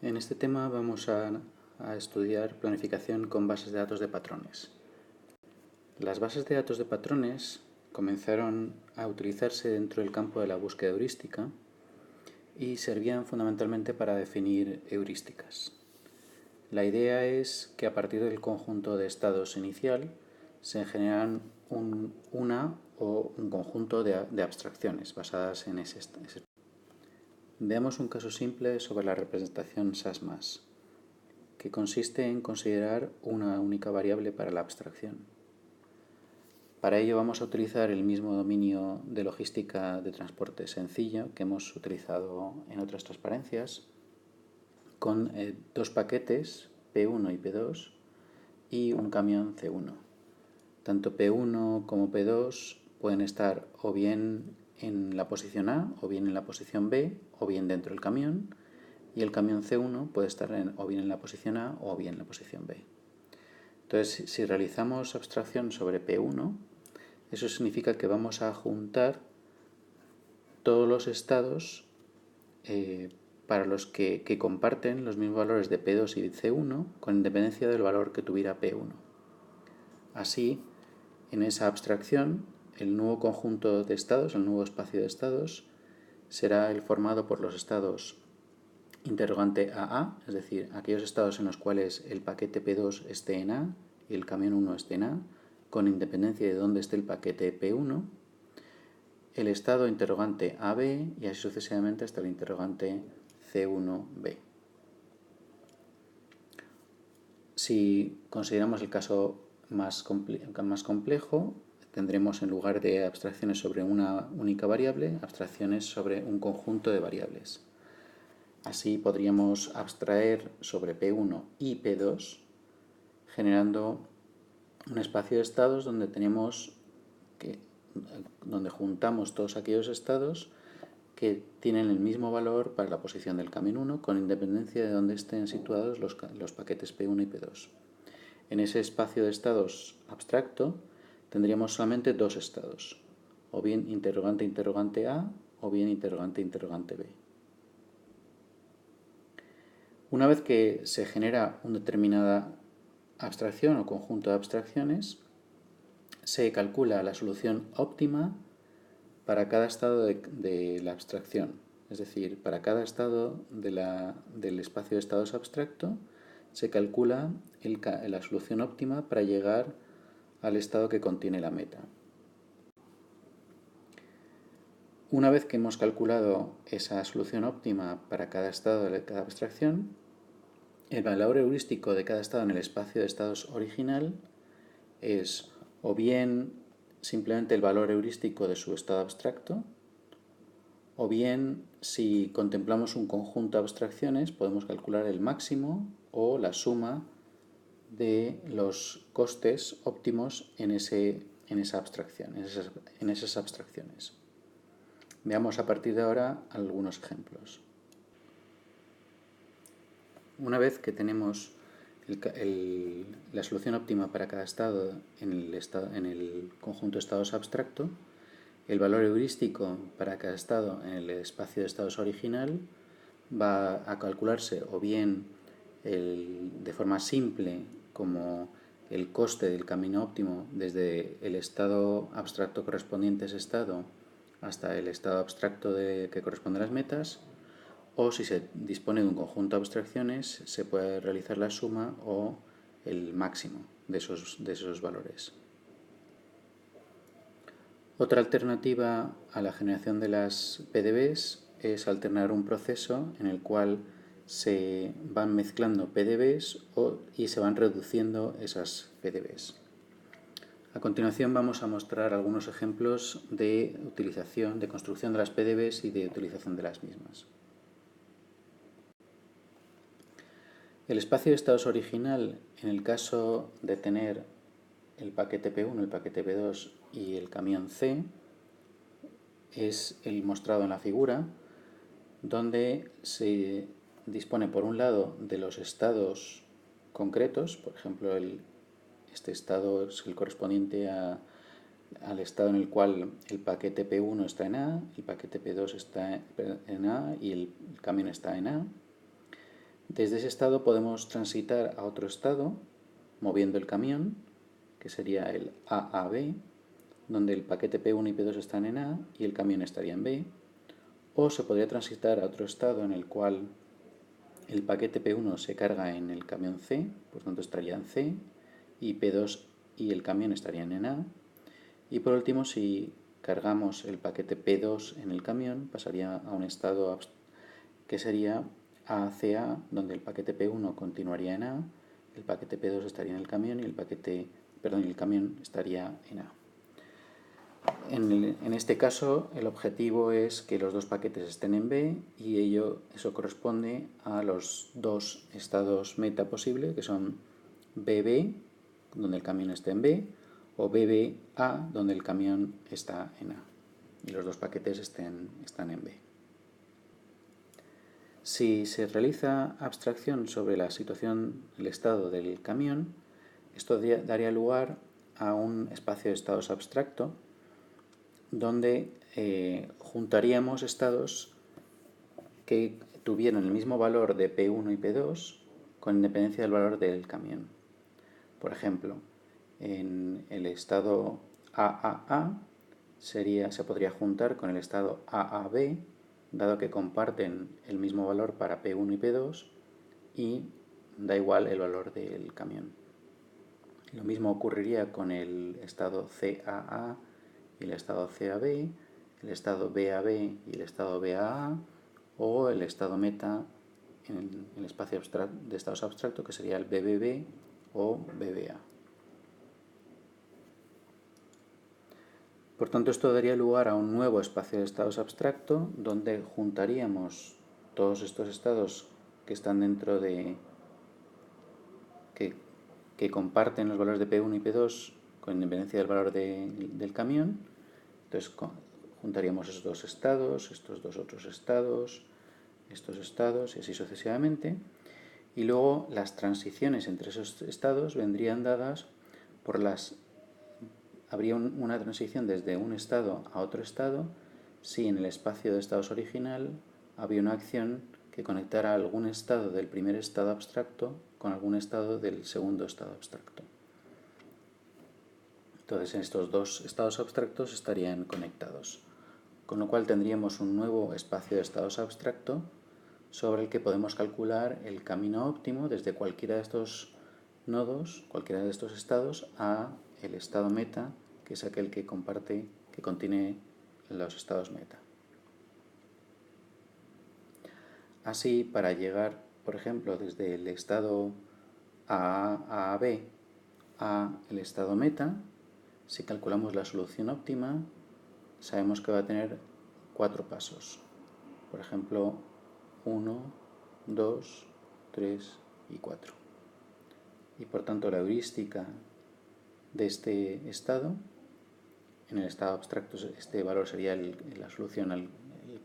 En este tema vamos a estudiar planificación con bases de datos de patrones. Las bases de datos de patrones comenzaron a utilizarse dentro del campo de la búsqueda heurística y servían fundamentalmente para definir heurísticas. La idea es que a partir del conjunto de estados inicial se generan una o un conjunto de abstracciones basadas en ese estado. Veamos un caso simple sobre la representación SAS+, que consiste en considerar una única variable para la abstracción. Para ello vamos a utilizar el mismo dominio de logística de transporte sencillo que hemos utilizado en otras transparencias, con dos paquetes P1 y P2 y un camión C1. Tanto P1 como P2 pueden estar o bien en la posición A, o bien en la posición B, o bien dentro del camión, y el camión C1 puede estar o bien en la posición A o bien en la posición B. Entonces, si realizamos abstracción sobre P1, eso significa que vamos a juntar todos los estados para los que comparten los mismos valores de P2 y de C1 con independencia del valor que tuviera P1. Así, en esa abstracción, el nuevo conjunto de estados, el nuevo espacio de estados, será el formado por los estados interrogante AA, es decir, aquellos estados en los cuales el paquete P2 esté en A y el camión 1 esté en A, con independencia de dónde esté el paquete P1, el estado interrogante AB y así sucesivamente hasta el interrogante C1B. Si consideramos el caso más complejo, tendremos en lugar de abstracciones sobre una única variable, abstracciones sobre un conjunto de variables. Así podríamos abstraer sobre P1 y P2, generando un espacio de estados donde donde juntamos todos aquellos estados que tienen el mismo valor para la posición del camión 1 con independencia de donde estén situados los paquetes P1 y P2. En ese espacio de estados abstracto tendríamos solamente dos estados, o bien interrogante interrogante A o bien interrogante interrogante B. Una vez que se genera una determinada abstracción o conjunto de abstracciones, se calcula la solución óptima para cada estado de la abstracción. Es decir, para cada estado del espacio de estados abstracto se calcula la solución óptima para llegar al estado que contiene la meta. Una vez que hemos calculado esa solución óptima para cada estado de cada abstracción, el valor heurístico de cada estado en el espacio de estados original es o bien simplemente el valor heurístico de su estado abstracto, o bien si contemplamos un conjunto de abstracciones podemos calcular el máximo o la suma de los costes óptimos en esa abstracción, en esas abstracciones. Veamos a partir de ahora algunos ejemplos. Una vez que tenemos la solución óptima para cada estado en el conjunto de estados abstracto, el valor heurístico para cada estado en el espacio de estados original va a calcularse o bien de forma simple como el coste del camino óptimo desde el estado abstracto correspondiente a ese estado hasta el estado abstracto que corresponde a las metas, o si se dispone de un conjunto de abstracciones se puede realizar la suma o el máximo de esos valores. Otra alternativa a la generación de las PDBs es alternar un proceso en el cual se van mezclando PDBs y se van reduciendo esas PDBs. A continuación vamos a mostrar algunos ejemplos de utilización, de construcción de las PDBs y de utilización de las mismas. El espacio de estados original, en el caso de tener el paquete P1, el paquete P2 y el camión C, es el mostrado en la figura, donde se dispone por un lado de los estados concretos, por ejemplo, este estado es el correspondiente al estado en el cual el paquete P1 está en A, el paquete P2 está en A y el camión está en A. Desde ese estado podemos transitar a otro estado moviendo el camión, que sería el A a B, donde el paquete P1 y P2 están en A y el camión estaría en B. O se podría transitar a otro estado en el cual el paquete P1 se carga en el camión C, por tanto estaría en C, y P2 y el camión estarían en A. Y por último, si cargamos el paquete P2 en el camión, pasaría a un estado que sería ACA, donde el paquete P1 continuaría en A, el paquete P2 estaría en el camión y el camión estaría en A. En este caso, el objetivo es que los dos paquetes estén en B y eso corresponde a los dos estados meta posibles, que son BB, donde el camión esté en B, o BBA, donde el camión está en A. Y los dos paquetes están en B. Si se realiza abstracción sobre la situación, el estado del camión, esto daría lugar a un espacio de estados abstracto, donde juntaríamos estados que tuvieran el mismo valor de P1 y P2 con independencia del valor del camión. Por ejemplo, en el estado AAA se podría juntar con el estado AAB, dado que comparten el mismo valor para P1 y P2 y da igual el valor del camión. Lo mismo ocurriría con el estado CAA y el estado CAB, el estado BAB y el estado BAA, o el estado meta en el espacio de estados abstracto, que sería el BBB o BBA. Por tanto, esto daría lugar a un nuevo espacio de estados abstracto donde juntaríamos todos estos estados que están dentro de que comparten los valores de P1 y P2 con independencia del valor del camión. Entonces juntaríamos esos dos estados, estos dos otros estados, estos estados y así sucesivamente. Y luego las transiciones entre esos estados vendrían dadas por habría una transición desde un estado a otro estado si en el espacio de estados original había una acción que conectara algún estado del primer estado abstracto con algún estado del segundo estado abstracto. Entonces estos dos estados abstractos estarían conectados, con lo cual tendríamos un nuevo espacio de estados abstracto sobre el que podemos calcular el camino óptimo desde cualquiera de estos nodos, cualquiera de estos estados, a el estado meta, que es aquel que contiene los estados meta. Así, para llegar, por ejemplo, desde el estado A a B a el estado meta, si calculamos la solución óptima, sabemos que va a tener 4 pasos. Por ejemplo, 1, 2, 3 y 4. Y por tanto la heurística de este estado, en el estado abstracto este valor sería la solución al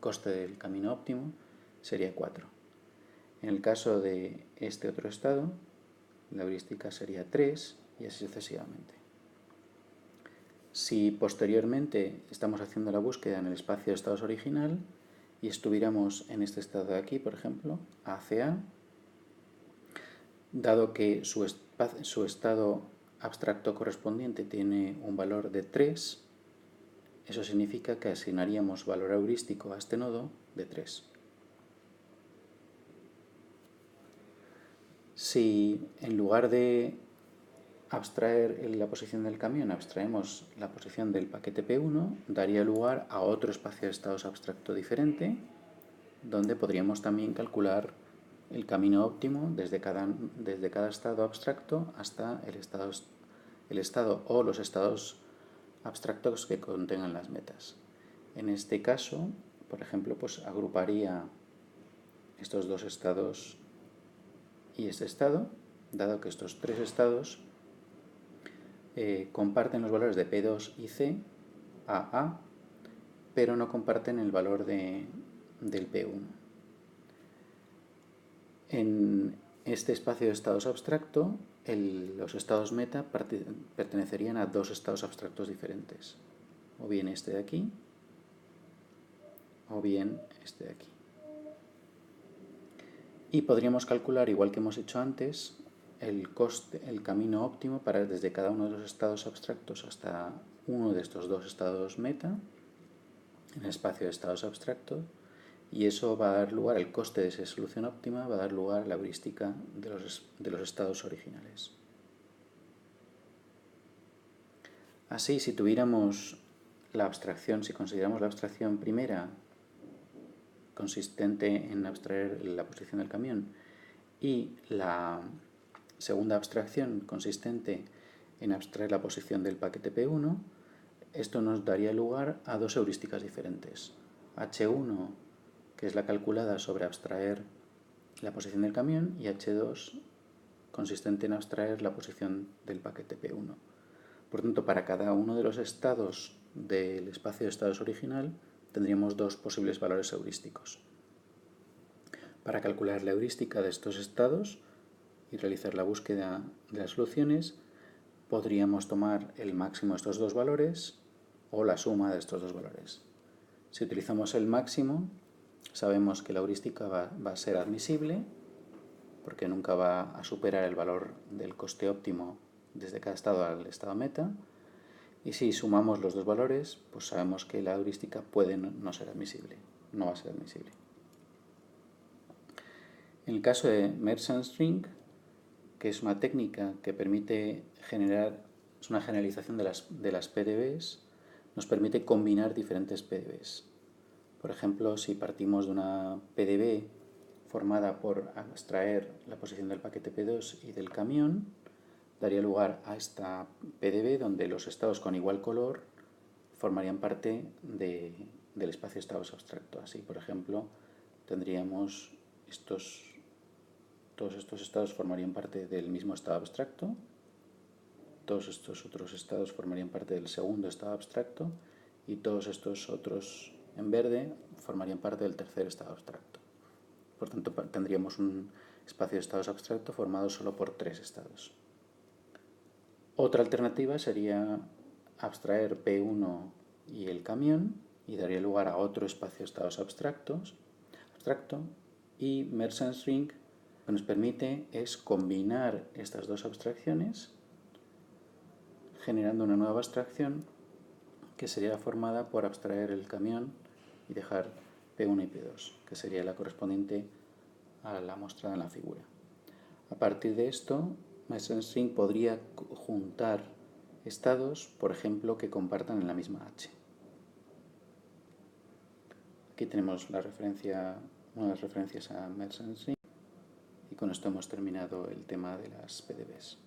coste del camino óptimo, sería 4. En el caso de este otro estado, la heurística sería 3 y así sucesivamente. Si posteriormente estamos haciendo la búsqueda en el espacio de estados original y estuviéramos en este estado de aquí, por ejemplo, ACA, dado que su estado abstracto correspondiente tiene un valor de 3, eso significa que asignaríamos valor heurístico a este nodo de 3. Si en lugar de abstraer la posición del camión, abstraemos la posición del paquete P1, daría lugar a otro espacio de estados abstracto diferente, donde podríamos también calcular el camino óptimo desde cada estado abstracto hasta el estado o los estados abstractos que contengan las metas. En este caso, por ejemplo, pues agruparía estos dos estados y este estado, dado que estos tres estados comparten los valores de P2 y C, AA, pero no comparten el valor del P1. En este espacio de estados abstracto, los estados meta pertenecerían a dos estados abstractos diferentes, o bien este de aquí, o bien este de aquí. Y podríamos calcular, igual que hemos hecho antes, el camino óptimo para desde cada uno de los estados abstractos hasta uno de estos dos estados meta en el espacio de estados abstractos, y eso va a dar lugar, el coste de esa solución óptima va a dar lugar a la heurística de los estados originales. Así, si tuviéramos la abstracción, si consideramos la abstracción primera consistente en abstraer la posición del camión y la segunda abstracción consistente en abstraer la posición del paquete P1, esto nos daría lugar a dos heurísticas diferentes. H1, que es la calculada sobre abstraer la posición del camión, y H2, consistente en abstraer la posición del paquete P1. Por tanto, para cada uno de los estados del espacio de estados original tendríamos dos posibles valores heurísticos. Para calcular la heurística de estos estados y realizar la búsqueda de las soluciones, podríamos tomar el máximo de estos dos valores o la suma de estos dos valores. Si utilizamos el máximo, sabemos que la heurística va a ser admisible, porque nunca va a superar el valor del coste óptimo desde cada estado al estado meta. Y si sumamos los dos valores, pues sabemos que la heurística puede no ser admisible, no va a ser admisible. En el caso de Merge and String, que es una técnica que permite generar, es una generalización de las PDBs, nos permite combinar diferentes PDBs. Por ejemplo, si partimos de una PDB formada por abstraer la posición del paquete P2 y del camión, daría lugar a esta PDB donde los estados con igual color formarían parte del espacio de estados abstracto. Así, por ejemplo, tendríamos todos estos estados formarían parte del mismo estado abstracto, todos estos otros estados formarían parte del segundo estado abstracto y todos estos otros en verde formarían parte del tercer estado abstracto. Por tanto, tendríamos un espacio de estados abstracto formado solo por tres estados. Otra alternativa sería abstraer P1 y el camión y daría lugar a otro espacio de estados abstracto, y Merge and String lo que nos permite es combinar estas dos abstracciones generando una nueva abstracción que sería formada por abstraer el camión y dejar P1 y P2, que sería la correspondiente a la mostrada en la figura. A partir de esto, Merge and String podría juntar estados, por ejemplo, que compartan en la misma H. Aquí tenemos una de las referencias a Merge and String, y con esto hemos terminado el tema de las PDBs.